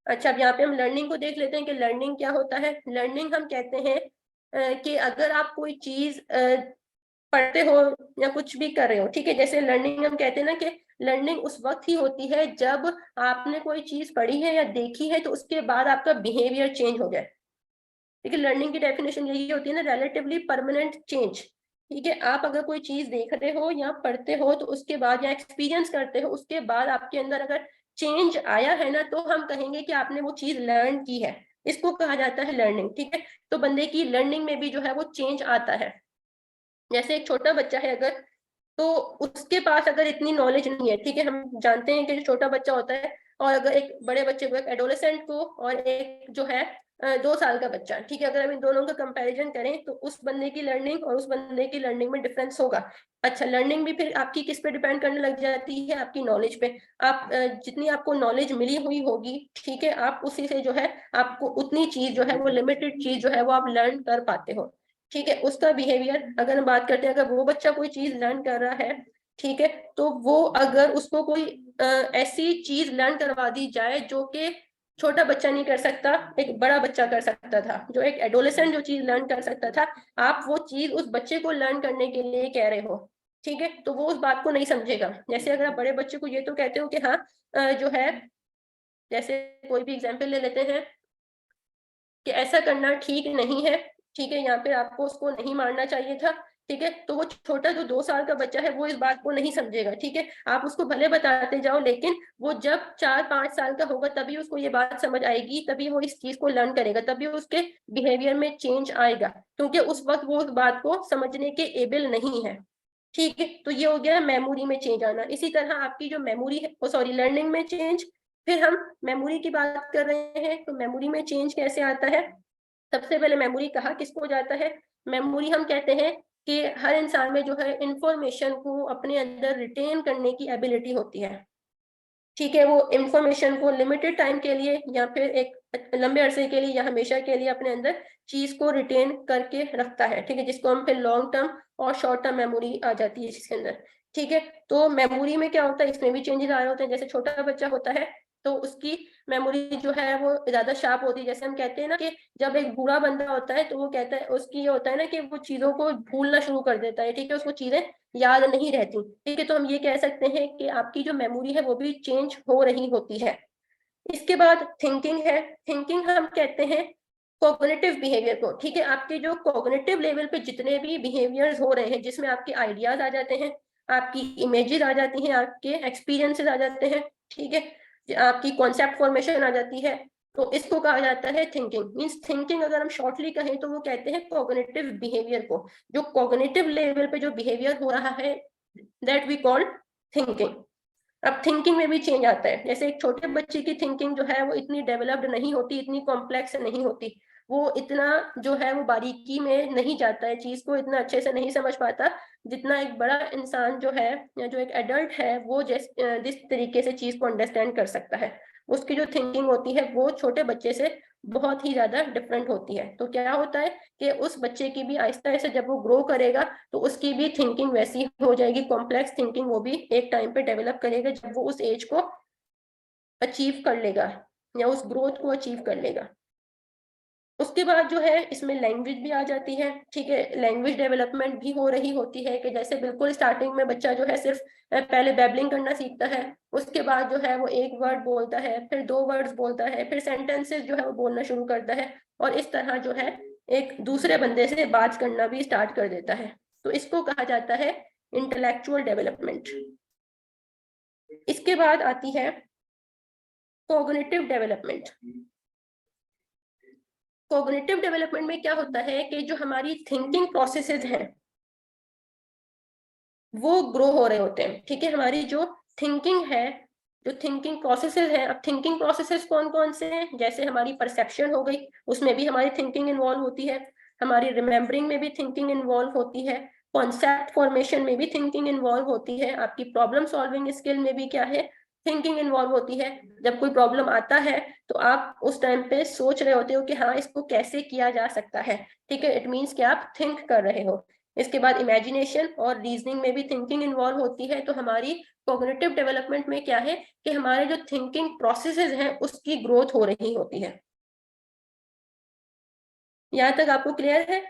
S1: अच्छा, अब यहाँ पे हम लर्निंग को देख लेते हैं कि लर्निंग क्या होता है। लर्निंग हम कहते हैं कि अगर आप कोई चीज पढ़ते हो या कुछ भी कर रहे हो, ठीक है, जैसे लर्निंग हम कहते हैं ना कि लर्निंग उस वक्त ही होती है जब आपने कोई चीज पढ़ी है या देखी है तो उसके बाद आपका बिहेवियर चेंज हो जाए, ठीक है। लर्निंग की डेफिनेशन यही होती है ना, रिलेटिवली परमानेंट चेंज, ठीक है। आप अगर कोई चीज देख रहे हो या पढ़ते हो तो उसके बाद या एक्सपीरियंस करते हो उसके बाद आपके अंदर अगर चेंज आया है ना, तो हम कहेंगे कि आपने वो चीज लर्न की है, इसको कहा जाता है लर्निंग, ठीक है। तो बंदे की लर्निंग में भी जो है वो चेंज आता है। जैसे एक छोटा बच्चा है अगर, तो उसके पास अगर इतनी नॉलेज नहीं है, ठीक है, हम जानते हैं कि जो छोटा बच्चा होता है और अगर एक बड़े बच्चे को, एक एडोलेसेंट को और एक जो है 2 साल का बच्चा, ठीक है, अगर हम इन दोनों का कंपैरिजन करें तो उस बंदे की लर्निंग और उस बंदे की लर्निंग में डिफरेंस होगा। अच्छा, लर्निंग भी फिर आपकी किस पे डिपेंड करने लग जाती है, आपकी नॉलेज पे। आप जितनी आपको नॉलेज मिली हुई होगी, ठीक है, आप उसी से जो है आपको उतनी चीज जो है वो लिमिटेड चीज जो है वो आप लर्न कर पाते हो, ठीक है। उसका बिहेवियर अगर हम बात करते हैं, अगर वो बच्चा कोई चीज लर्न कर रहा है, ठीक है, तो वो अगर उसको कोई ऐसी चीज लर्न करवा दी जाए जो कि छोटा बच्चा नहीं कर सकता, एक बड़ा बच्चा कर सकता था, जो एक एडोलेसेंट जो चीज लर्न कर सकता था, आप वो चीज उस बच्चे को लर्न करने के लिए कह रहे हो, ठीक है, तो वो उस बात को नहीं समझेगा। जैसे अगर आप बड़े बच्चे को ये तो कहते हो कि हाँ जो है, जैसे कोई भी एग्जाम्पल ले लेते हैं कि ऐसा करना ठीक नहीं है, ठीक है, यहाँ पे आपको उसको नहीं मारना चाहिए था, ठीक है, तो वो छोटा जो 2 साल का बच्चा है वो इस बात को नहीं समझेगा, ठीक है। आप उसको भले बताते जाओ, लेकिन वो जब 4-5 साल का होगा तभी उसको ये बात समझ आएगी, तभी वो इस चीज को लर्न करेगा, तभी उसके बिहेवियर में चेंज आएगा, क्योंकि उस वक्त वो उस बात को समझने के एबल नहीं है, ठीक है। तो ये हो गया मेमोरी में चेंज आना। इसी तरह आपकी जो मेमोरी है, सॉरी, लर्निंग में चेंज, फिर हम मेमोरी की बात कर रहे हैं, तो मेमोरी में चेंज कैसे आता है? सबसे पहले मेमोरी कहा किसको जाता है? मेमोरी हम कहते हैं कि हर इंसान में जो है इंफॉर्मेशन को अपने अंदर रिटेन करने की एबिलिटी होती है, ठीक है। वो इंफॉर्मेशन को लिमिटेड टाइम के लिए या फिर एक लंबे अरसे के लिए या हमेशा के लिए अपने अंदर चीज को रिटेन करके रखता है, ठीक है, जिसको हम फिर लॉन्ग टर्म और शॉर्ट टर्म मेमोरी आ जाती है इसके अंदर, ठीक है। तो मेमोरी में क्या होता है, इसमें भी चेंजेस आए होते हैं। जैसे छोटा बच्चा होता है तो उसकी मेमोरी जो है वो ज्यादा शार्प होती है। जैसे हम कहते हैं ना कि जब एक बूढ़ा बंदा होता है तो वो कहता है, उसकी ये होता है ना कि वो चीजों को भूलना शुरू कर देता है, ठीक है, उसको चीजें याद नहीं रहती, ठीक है। तो हम ये कह सकते हैं कि आपकी जो मेमोरी है वो भी चेंज हो रही होती है। इसके बाद थिंकिंग है। थिंकिंग हम कहते हैं कॉग्निटिव बिहेवियर को, ठीक है। आपके जो कॉग्निटिव लेवल पे जितने भी बिहेवियर्स हो रहे हैं, जिसमें आपके आइडियाज आ जाते हैं, आपकी इमेजेस आ जाती हैं, आपके एक्सपीरियंसेस आ जाते हैं, ठीक है, आपकी कॉन्सेप्ट फॉर्मेशन आ जाती है, तो इसको कहा जाता है थिंकिंग। मींस थिंकिंग अगर हम शॉर्टली कहें तो वो कहते हैं कॉग्निटिव बिहेवियर को। जो कॉग्निटिव लेवल पे जो बिहेवियर हो रहा है दैट वी कॉल थिंकिंग। अब थिंकिंग में भी चेंज आता है। जैसे एक छोटे बच्चे की थिंकिंग जो है वो इतनी डेवलप्ड नहीं होती, इतनी कॉम्प्लेक्स नहीं होती, वो इतना जो है वो बारीकी में नहीं जाता है, चीज को इतना अच्छे से नहीं समझ पाता जितना एक बड़ा इंसान जो है या जो एक एडल्ट है वो जिस तरीके से चीज को अंडरस्टैंड कर सकता है। उसकी जो थिंकिंग होती है वो छोटे बच्चे से बहुत ही ज्यादा डिफरेंट होती है। तो क्या होता है कि उस बच्चे की भी आहिस्ता आहिस्ता जब वो ग्रो करेगा तो उसकी भी थिंकिंग वैसी हो जाएगी, कॉम्प्लेक्स थिंकिंग वो भी एक टाइम पे डेवलप करेगा जब वो उस एज को अचीव कर लेगा या उस ग्रोथ को अचीव कर लेगा। उसके बाद जो है इसमें लैंग्वेज भी आ जाती है, ठीक है। लैंग्वेज डेवलपमेंट भी हो रही होती है कि जैसे बिल्कुल स्टार्टिंग में बच्चा जो है सिर्फ पहले बैबलिंग करना सीखता है, उसके बाद जो है वो एक वर्ड बोलता है, फिर 2 वर्ड्स बोलता है, फिर सेंटेंसेस जो है वो बोलना शुरू करता है, और इस तरह जो है एक दूसरे बंदे से बात करना भी स्टार्ट कर देता है। तो इसको कहा जाता है इंटेलेक्चुअल डेवलपमेंट। इसके बाद आती है कॉग्निटिव डेवलपमेंट। कॉग्निटिव डेवलपमेंट में क्या होता है कि जो हमारी थिंकिंग प्रोसेसेस हैं वो ग्रो हो रहे होते हैं, ठीक है। हमारी जो थिंकिंग है, जो थिंकिंग प्रोसेसेस हैं, अब थिंकिंग प्रोसेसेस कौन कौन से हैं? जैसे हमारी परसेप्शन हो गई, उसमें भी हमारी थिंकिंग इन्वॉल्व होती है। हमारी रिमेम्बरिंग में भी थिंकिंग इन्वॉल्व होती है। कॉन्सेप्ट फॉर्मेशन में भी थिंकिंग इन्वॉल्व होती है। आपकी प्रॉब्लम सॉल्विंग स्किल में भी क्या है, थिंकिंग इन्वॉल्व होती है। जब कोई प्रॉब्लम आता है तो आप उस टाइम पे सोच रहे होते हो कि हाँ इसको कैसे किया जा सकता है, ठीक है। इट मीन्स कि आप थिंक कर रहे हो। इसके बाद इमेजिनेशन और रीजनिंग में भी थिंकिंग इन्वॉल्व होती है। तो हमारी कॉग्निटिव डेवलपमेंट में क्या है कि हमारे जो थिंकिंग प्रोसेसेस हैं उसकी ग्रोथ हो रही होती है। यहाँ तक आपको क्लियर है?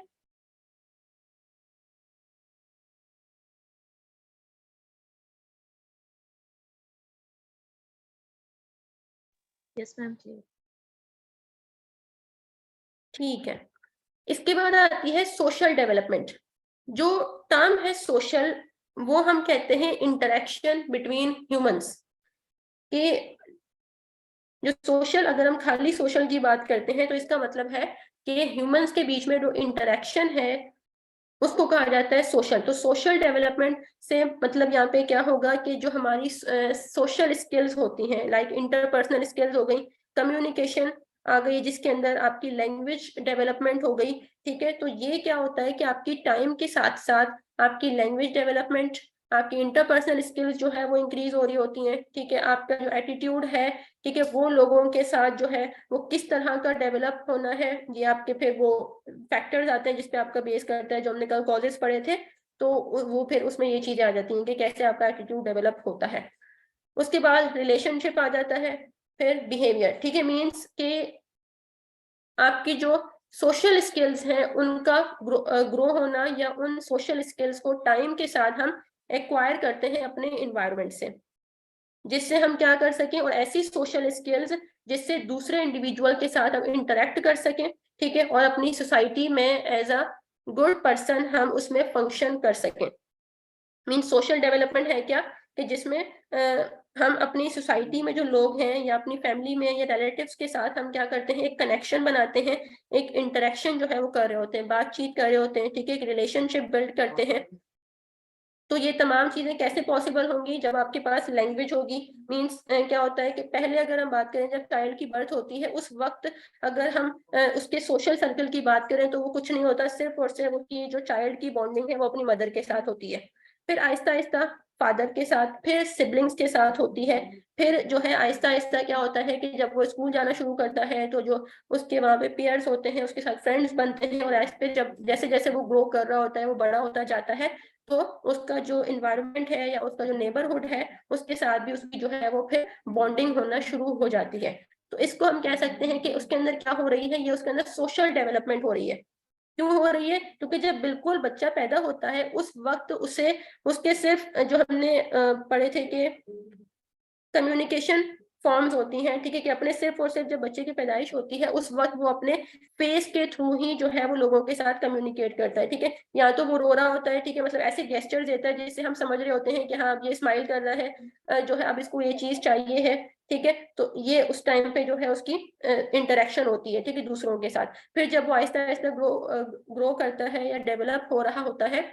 S3: Yes ma'am clear.
S1: ठीक है। इसके बाद आती है सोशल डेवलपमेंट। जो टर्म है सोशल, वो हम कहते हैं इंटरेक्शन बिटवीन ह्यूमंस। कि जो सोशल, अगर हम खाली सोशल की बात करते हैं तो इसका मतलब है कि ह्यूमंस के बीच में जो इंटरेक्शन है उसको कहा जाता है सोशल। तो सोशल डेवलपमेंट से मतलब यहाँ पे क्या होगा कि जो हमारी सोशल स्किल्स होती हैं, लाइक इंटरपर्सनल स्किल्स हो गई, कम्युनिकेशन आ गई, जिसके अंदर आपकी लैंग्वेज डेवलपमेंट हो गई, ठीक है। तो ये क्या होता है कि आपकी टाइम के साथ साथ आपकी लैंग्वेज डेवलपमेंट, आपकी इंटरपर्सनल स्किल्स जो है वो इंक्रीज हो रही होती हैं, ठीक है। आपका जो एटीट्यूड है, ठीक है, वो लोगों के साथ जो है वो किस तरह का डेवलप होना है, ये आपके फिर वो फैक्टर्स आते हैं जिसपे आपका बेस करता है, जो हमने कल कॉजेस पढ़े थे। तो वो फिर उसमें ये चीजें आ जाती हैं कि कैसे आपका एटीट्यूड डेवलप होता है। उसके बाद रिलेशनशिप आ जाता है, फिर बिहेवियर, ठीक है। मीन्स के आपकी जो सोशल स्किल्स हैं उनका ग्रो होना, या उन सोशल स्किल्स को टाइम के साथ हम एक्वायर करते हैं अपने इन्वायरमेंट से, जिससे हम क्या कर सकें, और ऐसी सोशल स्किल्स जिससे दूसरे इंडिविजुअल के साथ हम इंटरेक्ट कर सकें, ठीक है, और अपनी सोसाइटी में एज अ गुड पर्सन हम उसमें फंक्शन कर सकें। मीन सोशल डेवलपमेंट है क्या कि जिसमें हम अपनी सोसाइटी में जो लोग हैं या अपनी फैमिली में या रिलेटिव्स के साथ हम क्या करते हैं, एक कनेक्शन बनाते हैं, एक इंटरेक्शन जो है वो कर रहे होते हैं, बातचीत कर रहे होते हैं, ठीक है, एक रिलेशनशिप बिल्ड करते हैं। तो ये तमाम चीजें कैसे पॉसिबल होंगी? जब आपके पास लैंग्वेज होगी। मीन्स क्या होता है कि पहले अगर हम बात करें, जब चाइल्ड की बर्थ होती है उस वक्त अगर हम उसके सोशल सर्कल की बात करें तो वो कुछ नहीं होता, सिर्फ और सिर्फ उसकी जो चाइल्ड की बॉन्डिंग है वो अपनी मदर के साथ होती है। फिर आहिस्ता आहिस्ता फादर के साथ, फिर सिबलिंग्स के साथ होती है। फिर जो है आहिस्ता आहिस्ता क्या होता है कि जब वो स्कूल जाना शुरू करता है तो जो उसके वहाँ पे पेयर्स होते हैं उसके साथ फ्रेंड्स बनते हैं, और आहिस्ते जब जैसे जैसे वो ग्रो कर रहा होता है, वो बड़ा होता जाता है, तो उसका जो इन्वायरमेंट है या उसका जो नेबरहुड है उसके साथ भी उसकी जो है वो फिर बॉन्डिंग होना शुरू हो जाती है। तो इसको हम कह सकते हैं कि उसके अंदर क्या हो रही है, ये उसके अंदर सोशल डेवलपमेंट हो रही है। क्यों हो रही है? क्योंकि जब बिल्कुल बच्चा पैदा होता है उस वक्त उसे उसके सिर्फ जो हमने पढ़े थे कि कम्युनिकेशन फॉर्म्स होती हैं, ठीक है, कि अपने सिर्फ और सिर्फ जब बच्चे की पैदाइश होती है उस वक्त वो अपने फेस के थ्रू ही जो है वो लोगों के साथ कम्युनिकेट करता है, ठीक है। या तो वो रो रहा होता है, ठीक है, मतलब ऐसे गेस्चर देता है जिससे हम समझ रहे होते हैं कि हाँ अब ये स्माइल कर रहा है, जो है अब इसको ये चीज चाहिए है, ठीक है। तो ये उस टाइम पे जो है उसकी इंटरेक्शन होती है, ठीक है, दूसरों के साथ। फिर जब वो आहिस्ता आहिस्ता ग्रो करता है या डेवलप हो रहा होता है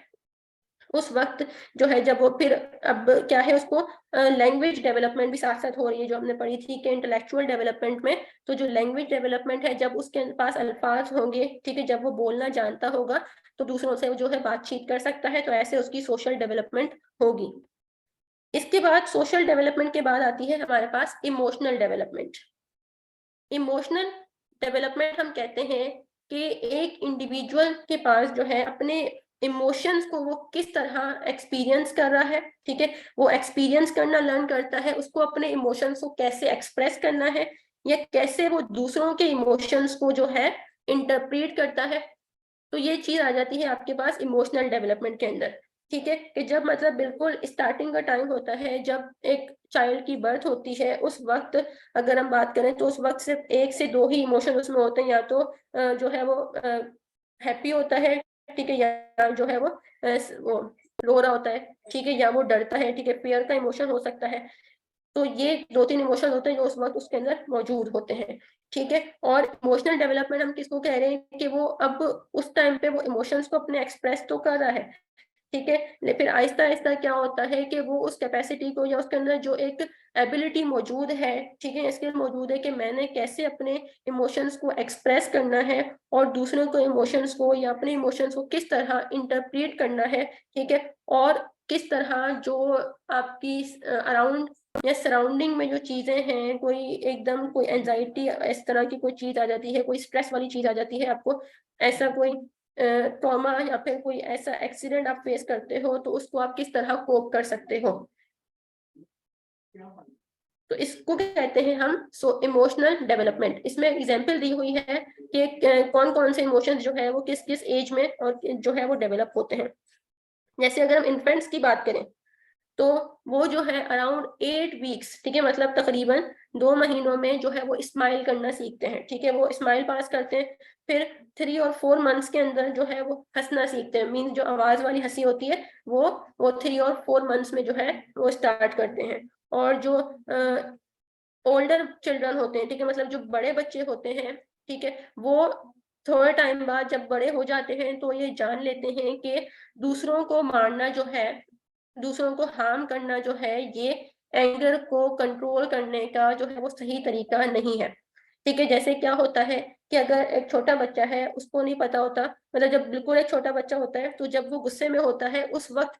S1: उस वक्त जो है, जब वो फिर अब क्या है उसको लैंग्वेज डेवलपमेंट भी साथ साथ हो रही है, जो हमने पढ़ी थी कि इंटेलेक्चुअल डेवलपमेंट में। तो जो लैंग्वेज डेवलपमेंट है, जब उसके पास अल्फाज होंगे, ठीक है, जब वो बोलना जानता होगा तो दूसरों से जो है बातचीत कर सकता है, तो ऐसे उसकी सोशल डेवलपमेंट होगी। इसके बाद सोशल डेवलपमेंट के बाद आती है हमारे पास इमोशनल डेवलपमेंट। इमोशनल डेवलपमेंट हम कहते हैं कि एक इंडिविजुअल के पास जो है अपने इमोशंस को वो किस तरह एक्सपीरियंस कर रहा है, ठीक है, वो एक्सपीरियंस करना लर्न करता है, उसको अपने इमोशंस को कैसे एक्सप्रेस करना है, या कैसे वो दूसरों के इमोशंस को जो है इंटरप्रेट करता है। तो ये चीज आ जाती है आपके पास इमोशनल डेवलपमेंट के अंदर, ठीक है, कि जब मतलब बिल्कुल स्टार्टिंग का टाइम होता है, जब एक चाइल्ड की बर्थ होती है उस वक्त अगर हम बात करें तो उस वक्त सिर्फ 1 से 2 ही इमोशन उसमें होते हैं, या तो जो है वो हैप्पी होता है, ठीक है, या जो है वो रो रहा होता है, ठीक है, या वो डरता है, ठीक है, फियर का इमोशन हो सकता है। तो ये 2-3 इमोशन होते हैं जो उस वक्त उसके अंदर मौजूद होते हैं, ठीक है। और इमोशनल डेवलपमेंट हम किसको कह रहे हैं कि वो अब उस टाइम पे वो इमोशंस को अपने एक्सप्रेस तो कर रहा है, ठीक है, लेकिन फिर आहिस्ता आहिस्ता क्या होता है कि वो उस कैपेसिटी को या उसके अंदर जो एक एबिलिटी मौजूद है, ठीक है, स्किल मौजूद है कि मैंने कैसे अपने इमोशंस को एक्सप्रेस करना है और दूसरों को इमोशंस को या अपने इमोशंस को किस तरह इंटरप्रेट करना है, ठीक है, और किस तरह जो आपकी अराउंड या सराउंडिंग में जो चीजें हैं, कोई एकदम कोई एंजाइटी इस तरह की कोई चीज आ जाती है, कोई स्ट्रेस वाली चीज आ जाती है, आपको ऐसा कोई ट्रॉमा या फिर कोई ऐसा एक्सीडेंट आप फेस करते हो तो उसको आप किस तरह कोप कर सकते हो। तो इसको कहते हैं हम इमोशनल डेवलपमेंट। इसमें एग्जांपल दी हुई है कि कौन कौन से इमोशंस जो है वो किस किस एज में और जो है वो डेवलप होते हैं। जैसे अगर हम इन्फेंट्स की बात करें तो वो जो है अराउंड 8 वीक्स, ठीक है, मतलब तकरीबन 2 महीनों में जो है वो स्माइल करना सीखते हैं, ठीक है, वो स्माइल पास करते हैं। फिर 3 और 4 मंथ्स के अंदर जो है वो हंसना सीखते हैं, मीन्स जो आवाज वाली हंसी होती है वो 3 और 4 मंथ्स में जो है वो स्टार्ट करते हैं। और जो ओल्डर चिल्ड्रन होते हैं, ठीक है, मतलब जो बड़े बच्चे होते हैं, ठीक है, वो थोड़े टाइम बाद जब बड़े हो जाते हैं तो ये जान लेते हैं कि दूसरों को मारना जो है, दूसरों को हार्म करना जो है, ये एंगर को कंट्रोल करने का जो है वो सही तरीका नहीं है, ठीक है। जैसे क्या होता है कि अगर एक छोटा बच्चा है उसको नहीं पता होता, मतलब जब बिल्कुल एक छोटा बच्चा होता है तो जब वो गुस्से में होता है उस वक्त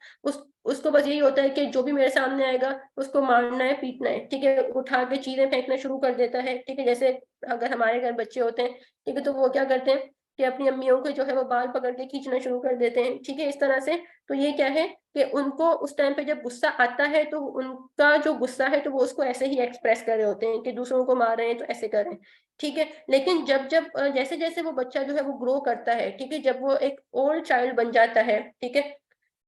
S1: उसको बस यही होता है कि जो भी मेरे सामने आएगा उसको मारना है, पीटना है, ठीक है, उठा के चीजें फेंकना शुरू कर देता है, ठीक है। जैसे अगर हमारे घर बच्चे होते हैं, ठीक है, तो वो क्या करते हैं कि अपनी अम्मियों को जो है वो बाल पकड़ के खींचना शुरू कर देते हैं, ठीक है, इस तरह से। तो ये क्या है कि उनको उस टाइम पे जब गुस्सा आता है तो उनका जो गुस्सा है तो वो उसको ऐसे ही एक्सप्रेस कर रहे होते हैं कि दूसरों को मार रहे हैं तो ऐसे कर रहे हैं, ठीक है। लेकिन जब जब जैसे जैसे वो बच्चा जो है वो ग्रो करता है, ठीक है, जब वो एक ओल्ड चाइल्ड बन जाता है, ठीक है,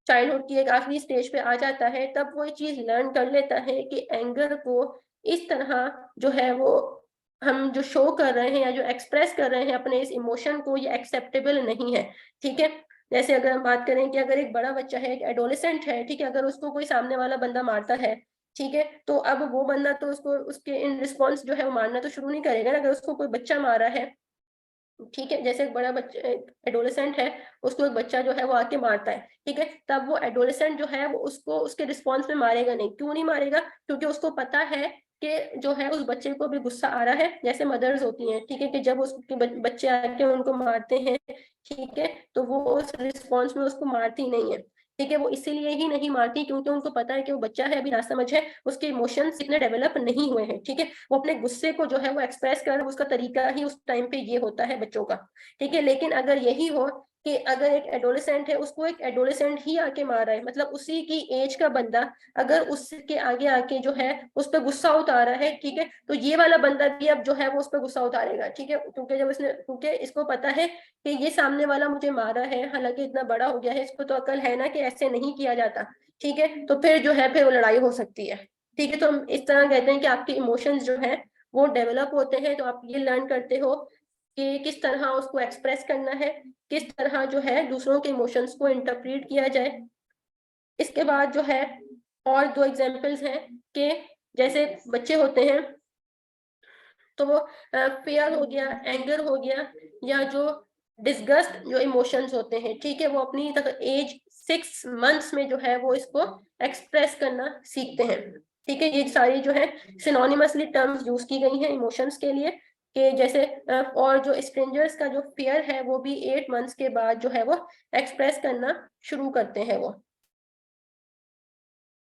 S1: चाइल्डहुड की एक आखिरी स्टेज पे आ जाता है, तब वो ये चीज लर्न कर लेता है कि एंगर को इस तरह जो है वो हम जो शो कर रहे हैं या जो एक्सप्रेस कर रहे हैं अपने इस इमोशन को, ये एक्सेप्टेबल नहीं है, ठीक है। जैसे अगर हम बात करें कि अगर एक बड़ा बच्चा है, एक एडोलेसेंट है, ठीक है, अगर उसको कोई सामने वाला बंदा मारता है, ठीक है, तो अब वो बंदा तो उसको उसके इन रिस्पॉन्स जो है वो मारना तो शुरू नहीं करेगा ना। अगर उसको कोई बच्चा मारा है ठीक है, जैसे एक बड़ा बच्चा एडोलेसेंट है, उसको एक बच्चा जो है वो आके मारता है, ठीक है, तब वो एडोलेसेंट जो है वो उसको उसके रिस्पॉन्स में मारेगा नहीं। क्यों नहीं मारेगा? क्योंकि उसको पता है कि जो है उस बच्चे को भी गुस्सा आ रहा है, जैसे मदर्स होती हैं, ठीक है, कि जब उसके बच्चे आके उनको मारते हैं, ठीक है, तो वो उस रिस्पॉन्स में उसको मारती नहीं है, ठीक है, वो इसीलिए ही नहीं मारती क्योंकि उनको पता है कि वो बच्चा है, अभी नासमझ है, उसके इमोशंस इतने डेवलप नहीं हुए हैं, ठीक है, वो अपने गुस्से को जो है वो एक्सप्रेस कर, उसका तरीका ही उस टाइम पे ये होता है बच्चों का, ठीक है। लेकिन अगर यही हो कि अगर एक एडोलेसेंट है, उसको एक एडोलेसेंट ही आके मारा है, मतलब उसी की एज का बंदा अगर उसके आगे आके जो है उस पर गुस्सा उतारा है, ठीक है, तो ये वाला बंदा भी अब जो है वो उस पर गुस्सा उतारेगा, ठीक है, क्योंकि इसको पता है कि ये सामने वाला मुझे मारा है, हालांकि इतना बड़ा हो गया है, इसको तो अकल है ना कि ऐसे नहीं किया जाता, ठीक है, तो फिर जो है फिर वो लड़ाई हो सकती है, ठीक है। तो हम इस तरह कहते हैं कि आपके इमोशंस जो है वो डेवलप होते हैं, तो आप ये लर्न करते हो कि किस तरह उसको एक्सप्रेस करना है, किस तरह जो है दूसरों के इमोशंस को इंटरप्रेट किया जाए। इसके बाद जो है और दो एग्जांपल्स हैं कि जैसे बच्चे होते हैं तो वो फेयर हो गया, एंगर हो गया, या जो डिस्गस्ट जो इमोशंस होते हैं, ठीक है, वो अपनी तक एज 6 मंथ्स में जो है वो इसको एक्सप्रेस करना सीखते हैं, ठीक है। ये सारी जो है सिनोनिमसली टर्म्स यूज की गई हैं इमोशंस के लिए, कि जैसे और जो स्ट्रेंजर्स का जो फियर है वो भी 8 मंथ्स के बाद जो है वो एक्सप्रेस करना शुरू करते हैं वो,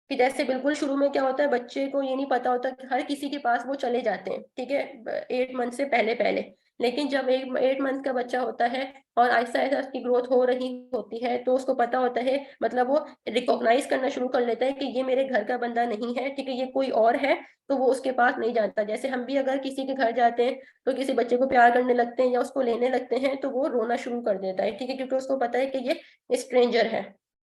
S1: कि जैसे बिल्कुल शुरू में क्या होता है, बच्चे को ये नहीं पता होता कि हर किसी के पास वो चले जाते हैं, ठीक है, 8 मंथ से पहले पहले। लेकिन जब 8 मंथ का बच्चा होता है और आहिस्ता आहिस्ता उसकी ग्रोथ हो रही होती है, तो उसको पता होता है, मतलब वो रिकॉग्नाइज करना शुरू कर लेता है कि ये मेरे घर का बंदा नहीं है, ठीक है, ये कोई और है, तो वो उसके पास नहीं जाता। जैसे हम भी अगर किसी के घर जाते हैं तो किसी बच्चे को प्यार करने लगते हैं या उसको लेने लगते हैं, तो वो रोना शुरू कर देता है, ठीक है, क्योंकि उसको पता है कि ये स्ट्रेंजर है।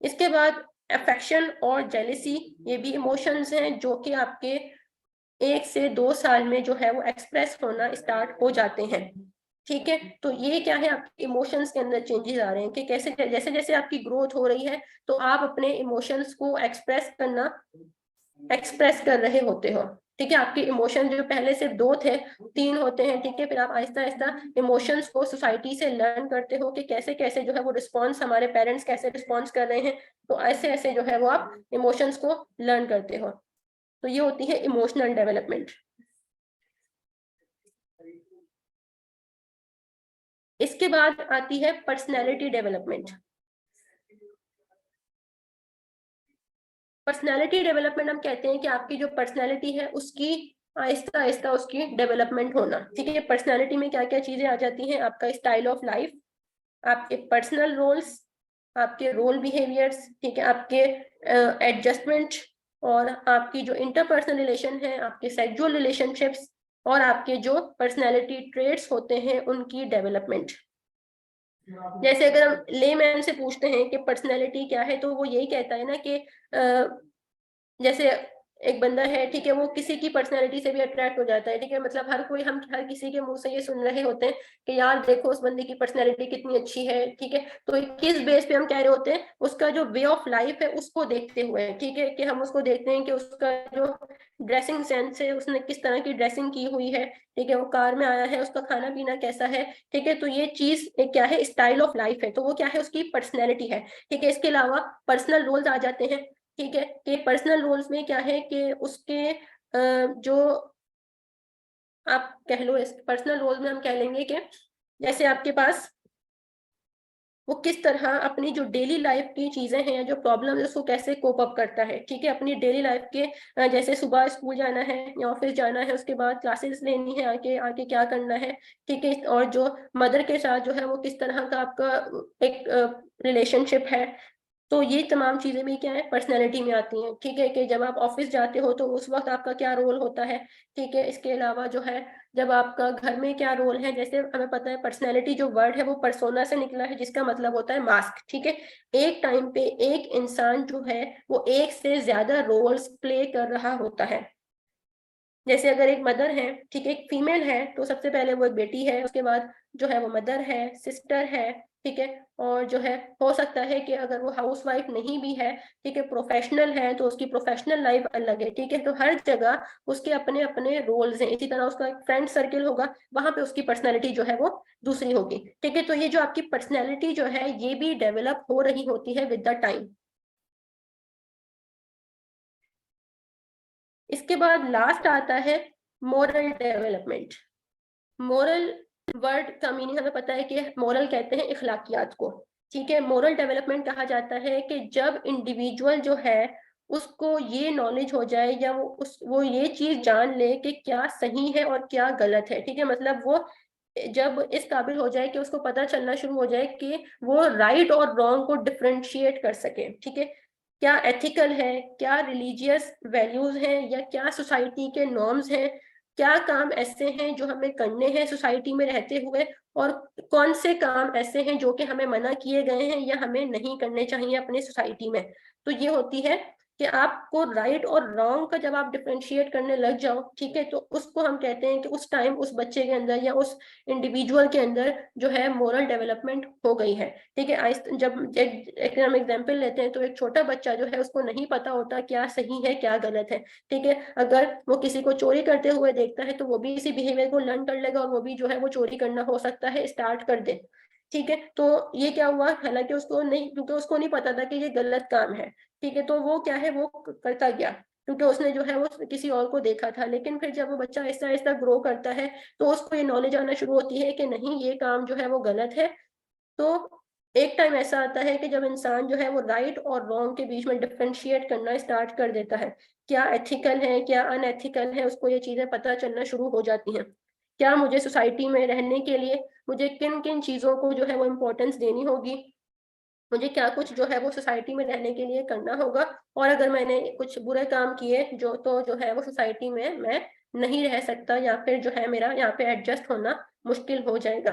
S1: इसके बाद अफेक्शन और जेलिसी, ये भी इमोशंस हैं जो कि आपके 1 से 2 साल में जो है वो एक्सप्रेस होना स्टार्ट हो जाते हैं, ठीक है। तो ये क्या है, आपके इमोशंस के अंदर चेंजेस आ रहे हैं कि कैसे जैसे जैसे आपकी ग्रोथ हो रही है तो आप अपने इमोशंस को एक्सप्रेस कर रहे होते हो, ठीक है। आपके इमोशन जो पहले सिर्फ 2 थे, 3 होते हैं, ठीक है, फिर आप आहिस्ता आहिस्ता इमोशंस को सोसाइटी से लर्न करते हो कि कैसे कैसे जो है वो रिस्पॉन्स, हमारे पेरेंट्स कैसे रिस्पॉन्स कर रहे हैं, तो ऐसे ऐसे जो है वो आप इमोशंस को लर्न करते हो। तो ये होती है इमोशनल डेवलपमेंट। इसके बाद आती है पर्सनैलिटी डेवलपमेंट। पर्सनैलिटी डेवलपमेंट हम कहते हैं कि आपकी जो पर्सनैलिटी है उसकी आहिस्ता आहिस्ता उसकी डेवलपमेंट होना, ठीक है। पर्सनैलिटी में क्या क्या चीजें आ जाती हैं, आपका स्टाइल ऑफ लाइफ, आपके पर्सनल रोल्स, आपके रोल बिहेवियर्स, ठीक है, आपके एडजस्टमेंट, और आपकी जो इंटरपर्सनल रिलेशन है, आपके सेक्सुअल रिलेशनशिप्स, और आपके जो पर्सनैलिटी ट्रेट्स होते हैं उनकी डेवलपमेंट। जैसे अगर हम लेमैन से पूछते हैं कि पर्सनैलिटी क्या है, तो वो यही कहता है ना कि जैसे एक बंदा है, ठीक है, वो किसी की पर्सनैलिटी से भी अट्रैक्ट हो जाता है, ठीक है, मतलब हम हर किसी के मुंह से ये सुन रहे होते हैं कि यार देखो उस बंदे की पर्सनैलिटी कितनी अच्छी है, ठीक है, तो किस बेस पे हम कह रहे होते हैं, उसका जो वे ऑफ लाइफ है उसको देखते हुए, ठीक है, कि हम उसको देखते हैं कि उसका जो ड्रेसिंग सेंस है, उसने किस तरह की ड्रेसिंग की हुई है, ठीक है, वो कार में आया है, उसका खाना पीना कैसा है, ठीक है, तो ये चीज क्या है, स्टाइल ऑफ लाइफ है, तो वो क्या है, उसकी पर्सनैलिटी है, ठीक है। इसके अलावा पर्सनल रोल्स आ जाते हैं, ठीक है, कि पर्सनल रोल्स में क्या है कि उसके जो आप कह लो, इस पर्सनल रोल में हम कह लेंगे कि जैसे आपके पास वो किस तरह अपनी जो डेली लाइफ की चीजें हैं या जो प्रॉब्लम है उसको कैसे कोप अप करता है, ठीक है, अपनी डेली लाइफ के जैसे सुबह स्कूल जाना है या ऑफिस जाना है, उसके बाद क्लासेस लेनी है, आके आके क्या करना है, ठीक है, और जो मदर के साथ जो है वो किस तरह का आपका एक रिलेशनशिप है, तो ये तमाम चीजें भी क्या है, पर्सनैलिटी में आती हैं, ठीक है, कि जब आप ऑफिस जाते हो तो उस वक्त आपका क्या रोल होता है, ठीक है। इसके अलावा जो है जब आपका घर में क्या रोल है, जैसे हमें पता है पर्सनैलिटी जो वर्ड है वो पर्सोना से निकला है, जिसका मतलब होता है मास्क, ठीक है। एक टाइम पे एक इंसान जो है वो एक से ज्यादा रोल्स प्ले कर रहा होता है, जैसे अगर एक मदर है, ठीक है, एक फीमेल है, तो सबसे पहले वो एक बेटी है, उसके बाद जो है वो मदर है, सिस्टर है, ठीक है, और जो है हो सकता है कि अगर वो हाउसवाइफ नहीं भी है, ठीक है, प्रोफेशनल है, तो उसकी प्रोफेशनल लाइफ अलग है, ठीक है। तो हर जगह उसके अपने अपने रोल्स हैं। इसी तरह उसका एक फ्रेंड सर्किल होगा, वहां पे उसकी पर्सनैलिटी जो है वो दूसरी होगी, ठीक है। तो ये जो आपकी पर्सनैलिटी जो है ये भी डेवलप हो रही होती है विद द टाइम। इसके बाद लास्ट आता है मोरल डेवलपमेंट। मोरल वर्ड का मीनिंग हमें पता है कि मोरल कहते हैं इखलाकियात को, ठीक है। मोरल डेवलपमेंट कहा जाता है कि जब इंडिविजुअल जो है उसको ये नॉलेज हो जाए या वो ये चीज जान ले कि क्या सही है और क्या गलत है, ठीक है। मतलब वो जब इस काबिल हो जाए कि उसको पता चलना शुरू हो जाए कि वो राइट और रॉन्ग को डिफरेंशिएट कर सके, ठीक है। क्या एथिकल है, क्या रिलीजियस वैल्यूज हैं, या क्या सोसाइटी के नॉर्म्स हैं, क्या काम ऐसे हैं जो हमें करने हैं सोसाइटी में रहते हुए, और कौन से काम ऐसे हैं जो कि हमें मना किए गए हैं या हमें नहीं करने चाहिए अपनी सोसाइटी में। तो ये होती है कि आपको राइट और रॉन्ग का जब आप डिफरेंशिएट करने लग जाओ, ठीक है, तो उसको हम कहते हैं कि उस टाइम उस बच्चे के अंदर या उस इंडिविजुअल के अंदर जो है मोरल डेवलपमेंट हो गई है, ठीक है। जब एक हम एग्जाम्पल लेते हैं तो एक छोटा बच्चा जो है उसको नहीं पता होता क्या सही है क्या गलत है, ठीक है। अगर वो किसी को चोरी करते हुए देखता है तो वो भी इसी बिहेवियर को लर्न कर लेगा और वो भी जो है वो चोरी करना हो सकता है स्टार्ट कर दे, ठीक है। तो ये क्या हुआ, हालांकि उसको नहीं, क्योंकि उसको नहीं पता था कि ये गलत काम है, ठीक है, तो वो क्या है वो करता गया क्योंकि उसने जो है वो किसी और को देखा था। लेकिन फिर जब वो बच्चा ऐसा ऐसा ग्रो करता है तो उसको ये नॉलेज आना शुरू होती है कि नहीं ये काम जो है वो गलत है। तो एक टाइम ऐसा आता है कि जब इंसान जो है वो राइट और रॉन्ग के बीच में डिफरेंशिएट करना स्टार्ट कर देता है, क्या एथिकल है क्या अनएथिकल है, उसको ये चीजें पता चलना शुरू हो जाती हैं। क्या मुझे सोसाइटी में रहने के लिए मुझे किन किन चीजों को जो है वो इम्पोर्टेंस देनी होगी, मुझे क्या कुछ जो है वो सोसाइटी में रहने के लिए करना होगा, और अगर मैंने कुछ बुरे काम किए जो है वो सोसाइटी में मैं नहीं रह सकता, या फिर जो है मेरा यहाँ पे एडजस्ट होना मुश्किल हो जाएगा।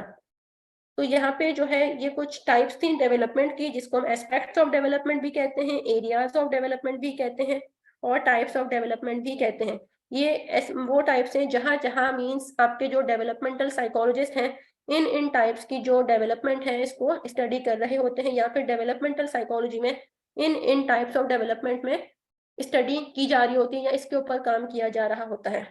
S1: तो यहाँ पे जो है ये कुछ टाइप्स थी डेवलपमेंट की, जिसको हम एस्पेक्ट्स ऑफ डेवलपमेंट भी कहते हैं, एरियाज ऑफ डेवलपमेंट भी कहते हैं, और टाइप्स ऑफ डेवलपमेंट भी कहते हैं। ये वो टाइप्स हैं जहाँ जहाँ मीन्स आपके जो डेवलपमेंटल साइकोलॉजिस्ट हैं इन टाइप्स की जो डेवलपमेंट है इसको स्टडी कर रहे होते हैं, या फिर डेवलपमेंटल साइकोलॉजी में इन टाइप्स ऑफ डेवलपमेंट में स्टडी की जा रही होती है या इसके ऊपर काम किया जा रहा होता है।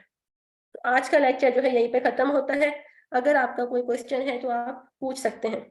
S1: तो आज का लेक्चर जो है यहीं पे खत्म होता है। अगर आपका कोई क्वेश्चन है तो आप पूछ सकते हैं।